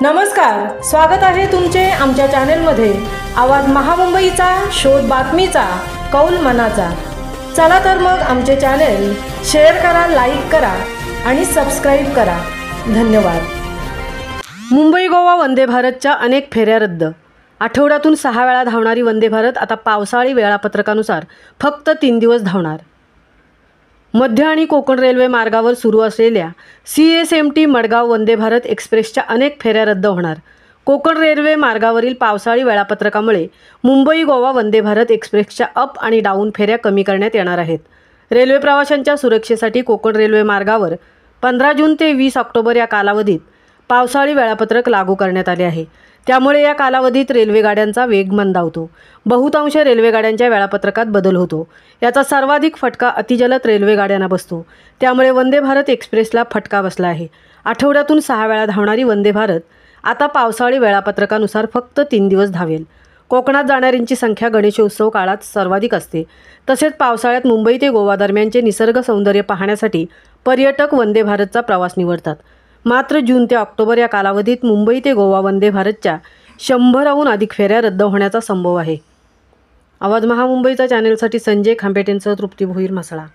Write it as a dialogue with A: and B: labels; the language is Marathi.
A: नमस्कार, स्वागत आहे तुमचे आमच्या चॅनलमध्ये। आवाज महामुंबईचा, शोध बातमीचा, कौल मनाचा। चला तर मग आमचे चॅनल शेअर करा, लाईक करा आणि सबस्क्राइब करा। धन्यवाद। मुंबई गोवा वंदे भारतच्या अनेक फेऱ्या रद्द। आठवड्यातून 6 वेळा धावणारी वंदे भारत आता पावसाळी वेळापत्रकानुसार फक्त 3 दिवस धावणार। मध्य आणि कोकण रेल्वे मार्गावर सुरू असलेल्या CSMT मडगाव वंदे भारत एक्सप्रेसच्या अनेक फेऱ्या रद्द होणार। कोकण रेल्वे मार्गावरील पावसाळी वेळापत्रकामुळे मुंबई गोवा वंदे भारत एक्सप्रेसच्या अप आणि डाऊन फेऱ्या कमी करण्यात येणार आहेत। रेल्वे प्रवाशांच्या सुरक्षेसाठी कोकण रेल्वे मार्गावर 15 जून ते 20 ऑक्टोबर या कालावधीत पावसाळी वेळापत्रक लागू करण्यात आले आहे। त्यामुळे या कालावधीत रेल्वेगाड्यांचा वेग मंदावतो। बहुतांश रेल्वेगाड्यांच्या वेळापत्रकात बदल होतो। याचा सर्वाधिक फटका अतिजलद रेल्वेगाड्यांना बसतो। त्यामुळे वंदे भारत एक्सप्रेसला फटका बसला आहे। आठवड्यातून 6 वेळा धावणारी वंदे भारत आता पावसाळी वेळापत्रकानुसार फक्त 3 दिवस धावेल। कोकणात जाणाऱ्यांची संख्या गणेशोत्सव काळात सर्वाधिक असते। तसेच पावसाळ्यात मुंबई ते गोवा दरम्यानचे निसर्ग सौंदर्य पाहण्यासाठी पर्यटक वंदे भारतचा प्रवास निवडतात। मात्र जून ते ऑक्टोबर या कालावधीत मुंबई ते गोवा वंदे भारतच्या 100हून अधिक फेऱ्या रद्द होण्याचा संभव आहे। आवाज महामुंबईचा चॅनलसाठी संजय खांबेटेंसह तृप्ती भोईर, म्हसळा।